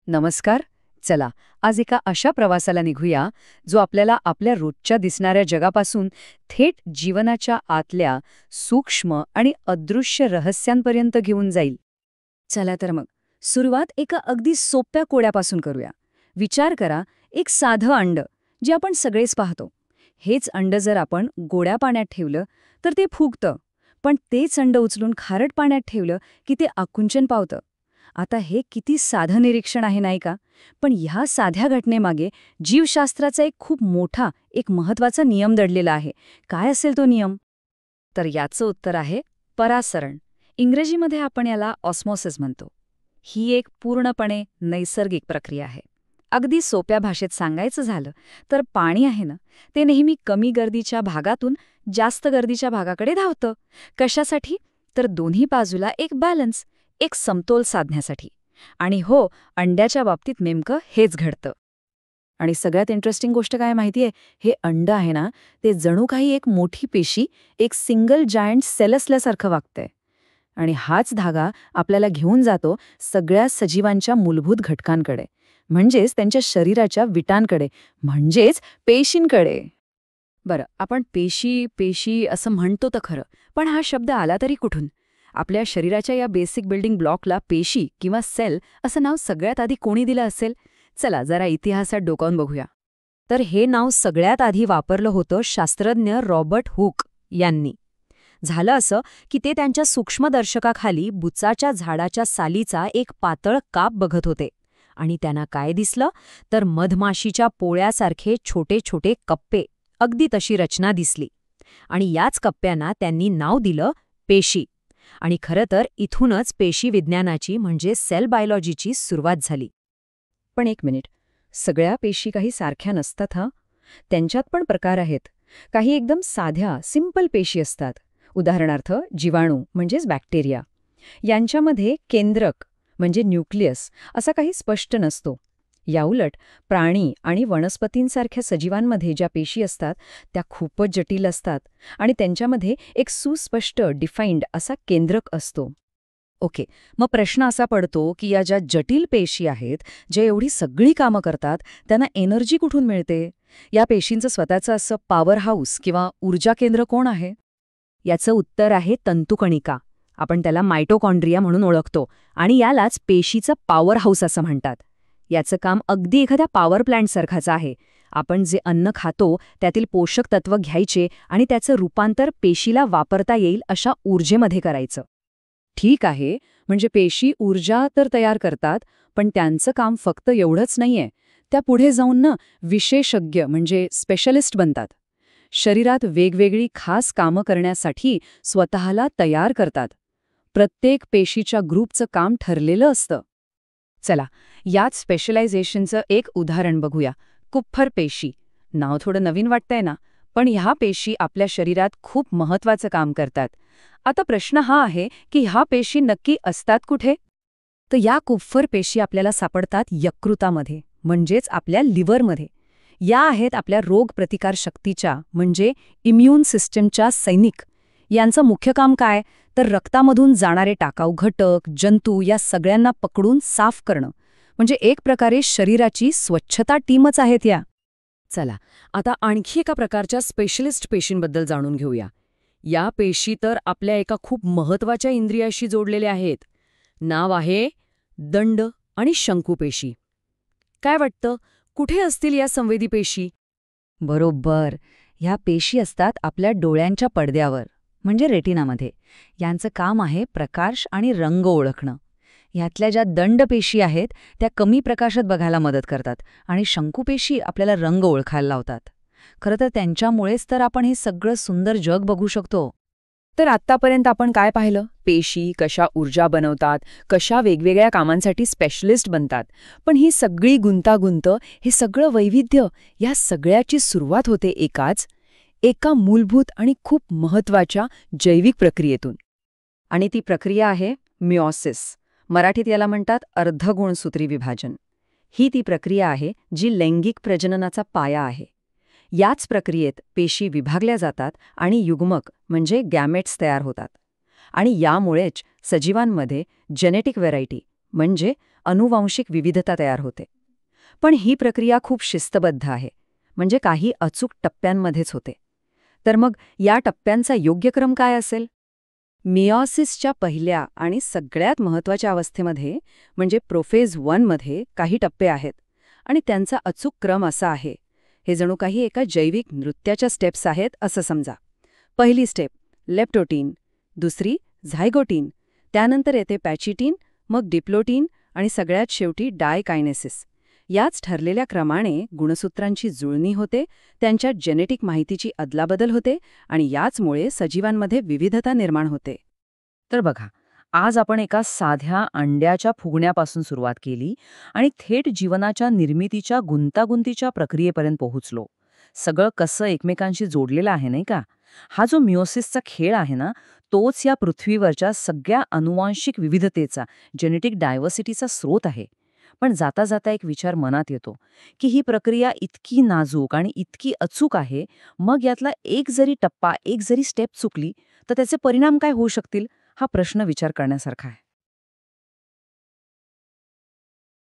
नमस्कार. चला, आज एका अशा प्रवासाला निघूया जो आपल्याला आपल्या रोजच्या दिसणाऱ्या जगापासून थेट जीवनाच्या आतल्या सूक्ष्म आणि अदृश्य रहस्यांपर्यंत घेऊन जाईल. चला तर मग सुरुवात एका अगदी सोप्या कोड्यापासून करूया. विचार करा, एक साधं अंड जे आपण सगळेच पाहतो. हेच अंड जर आपण गोड्या पाण्यात ठेवलं तर ते फुगतं, पण तेच अंड उचलून खारट पाण्यात ठेवलं की ते आकुंचन पावतं. आता हे किती साधं निरीक्षण आहे नाही का? पण ह्या साध्या घटनेमागे जीवशास्त्राचा एक खूप मोठा, एक महत्वाचा नियम दडलेला आहे. काय असेल तो नियम? तर याचं उत्तर आहे परासरण. इंग्रजीमध्ये आपण याला ऑस्मॉसिस म्हणतो. ही एक पूर्णपणे नैसर्गिक प्रक्रिया आहे. अगदी सोप्या भाषेत सांगायचं झालं तर पाणी आहे ना, ते नेहमी कमी गर्दीच्या भागातून जास्त गर्दीच्या भागाकडे धावतं. कशासाठी? तर दोन्ही बाजूला एक बॅलन्स, एक समतोल साधण्यासाठी. आणि हो, अंड्याच्या बाबतीत नेमकं हेच घडतं. आणि सगळ्यात इंटरेस्टिंग गोष्ट काय माहितीये? हे अंड आहे ना, ते जणू काही एक मोठी पेशी, एक सिंगल जायंट सेल असल्यासारखं वागतंय. आणि हाच धागा आपल्याला घेऊन जातो सगळ्या सजीवांच्या मूलभूत घटकांकडे, म्हणजेच त्यांच्या शरीराच्या विटांकडे, म्हणजेच पेशींकडे. बरं, आपण पेशी पेशी असं म्हणतो तर खरं, पण हा शब्द आला तरी कुठून? आपल्या शरीराच्या या बेसिक बिल्डिंग ब्लॉकला पेशी किंवा सेल असं नाव सगळ्यात आधी कोणी दिलं असेल? चला जरा इतिहासात डोकावून बघूया. तर हे नाव सगळ्यात आधी वापरलं होतं शास्त्रज्ञ रॉबर्ट हुक यांनी. झालं असं की ते त्यांच्या सूक्ष्मदर्शकाखाली बुचाच्या झाडाच्या सालीचा एक पातळ काप बघत होते. आणि त्यांना काय दिसलं? तर मधमाशीच्या पोळ्यासारखे छोटे छोटे कप्पे, अगदी तशी रचना दिसली. आणि याच कप्प्यांना त्यांनी नाव दिलं पेशी. आणि खरं तर इथूनच पेशी विज्ञानाची म्हणजे सेल बायोलॉजीची सुरुवात झाली. पण एक मिनिट, सगळ्या पेशी काही सारख्या नसतात हा. त्यांच्यात पण प्रकार आहेत. काही एकदम साध्या, सिंपल पेशी असतात. उदाहरणार्थ जीवाणू म्हणजेच बॅक्टेरिया. यांच्यामध्ये केंद्रक म्हणजे न्यूक्लियस असा काही स्पष्ट नसतो. याउलट प्राणी आणि वनस्पतींसारख्या सजीवांमध्ये ज्या पेशी असतात त्या खूपच जटिल असतात आणि त्यांच्यामध्ये एक सुस्पष्ट डिफाईन्ड असा केंद्रक असतो. ओके, मग प्रश्न असा पडतो की या ज्या जटिल पेशी आहेत, ज्या एवढी सगळी कामं करतात, त्यांना एनर्जी कुठून मिळते? या पेशींचं स्वतःचं असं पॉवर हाऊस किंवा ऊर्जा केंद्र कोण आहे? याचं उत्तर आहे तंतुकणिका. आपण त्याला मायटोकॉन्ड्रिया म्हणून ओळखतो आणि यालाच पेशीचं पॉवर हाऊस असं म्हणतात. याचं काम अगदी एखाद्या पॉवर प्लॅन्टसारखाचं आहे. आपण जे अन्न खातो त्यातील पोषक तत्व घ्यायचे आणि त्याचं रूपांतर पेशीला वापरता येईल अशा ऊर्जेमध्ये करायचं. ठीक आहे, म्हणजे पेशी ऊर्जा तर तयार करतात, पण त्यांचं काम फक्त एवढंच नाहीये. त्या पुढे जाऊन विशेषज्ञ म्हणजे स्पेशलिस्ट बनतात. शरीरात वेगवेगळी खास कामं करण्यासाठी स्वतःला तयार करतात. प्रत्येक पेशीच्या ग्रुपचं काम ठरलेलं असतं. चला, याच स्पेशलायझेशनचं एक उदाहरण बघूया. कुप्फर पेशी. नाव थोडं नवीन वाटतंय ना, पण ह्या पेशी आपल्या शरीरात खूप महत्वाचं काम करतात. आता प्रश्न हा आहे की ह्या पेशी नक्की असतात कुठे? तर या कुप्फर पेशी आपल्याला सापडतात यकृतामध्ये, म्हणजेच आपल्या लिव्हरमध्ये. या आहेत आपल्या रोगप्रतिकारशक्तीच्या म्हणजे इम्युन सिस्टमच्या सैनिक. यांचं मुख्य काम काय? तर रक्तामधून जाणारे टाकाऊ घटक, जंतू या सगळ्यांना पकडून साफ करणं. म्हणजे एक प्रकारे शरीराची स्वच्छता टीमच आहेत या. चला, आता आणखी एका प्रकारच्या स्पेशलिस्ट पेशींबद्दल जाणून घेऊया. या पेशी तर आपल्या एका खूप महत्वाच्या इंद्रियाशी जोडलेल्या आहेत. नाव आहे दंड आणि शंकुपेशी. काय वाटतं, कुठे असतील या संवेदी पेशी? बरोबर, ह्या पेशी असतात आपल्या डोळ्यांच्या पडद्यावर म्हणजे रेटिनामध्ये. यांचं काम आहे प्रकाश आणि रंग ओळखणं. ह्यातल्या ज्या दंडपेशी आहेत त्या कमी प्रकाशात बघायला मदत करतात आणि शंकुपेशी आपल्याला रंग ओळखायला लावतात. खरं तर त्यांच्यामुळेच तर आपण हे सगळं सुंदर जग बघू शकतो. तर आत्तापर्यंत आपण काय पाहिलं? पेशी कशा ऊर्जा बनवतात, कशा वेगवेगळ्या कामांसाठी स्पेशलिस्ट बनतात. पण ही सगळी गुंतागुंत, हे सगळं वैविध्य, या सगळ्याची सुरुवात होते एका मूलभूत आणि खूप महत्वाच्या जैविक प्रक्रियेतून. आणि ती प्रक्रिया आहे मिओसिस. मराठीत याला म्हणतात अर्धगुणसूत्री विभाजन. ही ती प्रक्रिया आहे जी लैंगिक प्रजननाचा पाया आहे. याच प्रक्रियेत पेशी विभागल्या जातात आणि युग्मक म्हणजे गॅमेट्स तयार होतात. आणि यामुळेच सजीवांमध्ये जेनेटिक व्हेरायटी म्हणजे अनुवांशिक विविधता तयार होते. पण ही प्रक्रिया खूप शिस्तबद्ध आहे, म्हणजे काही अचूक टप्प्यांमध्येच होते. तर मग या टप्प्यांचा योग्य क्रम काय असेल? मिओसिसच्या पहिल्या आणि सगळ्यात महत्त्वाच्या अवस्थेमध्ये म्हणजे प्रोफेज 1 मध्ये काही टप्पे आहेत आणि त्यांचा अचूक क्रम असा आहे. हे जणू काही एका जैविक नृत्याच्या स्टेप्स आहेत असं समजा. पहिली स्टेप लेप्टोटीन, दुसरी झायगोटीन, त्यानंतर येते पॅचिटीन, मग डिप्लोटीन आणि सगळ्यात शेवटी डायकायनेसिस. याच ठरलेल्या क्रमाने गुणसूत्रांची जुळणी होते, त्यांच्या जेनेटिक माहितीची अदलाबदल होते आणि याचमुळे सजीवांमध्ये विविधता निर्माण होते. तर बघा, आज आपण एका साध्या अंड्याच्या फुगण्यापासून सुरुवात केली आणि थेट जीवनाच्या निर्मितीच्या गुंतागुंतीच्या प्रक्रियेपर्यंत पोहोचलो. सगळं कसं एकमेकांशी जोडलेलं आहे नाही का? हा जो मिओसिसचा खेळ आहे ना, तोच या पृथ्वीवरच्या सगळ्या अनुवांशिक विविधतेचा, जेनेटिक डायव्हर्सिटीचा स्रोत आहे. पण जाता जाता एक विचार मनात येतो की ही प्रक्रिया इतकी नाजूक आणि इतकी अचूक आहे, मग यातला एक जरी टप्पा, एक जरी स्टेप चुकली तर त्याचे परिणाम काय होऊ शकतील, हा प्रश्न विचार करण्यासारखा आहे.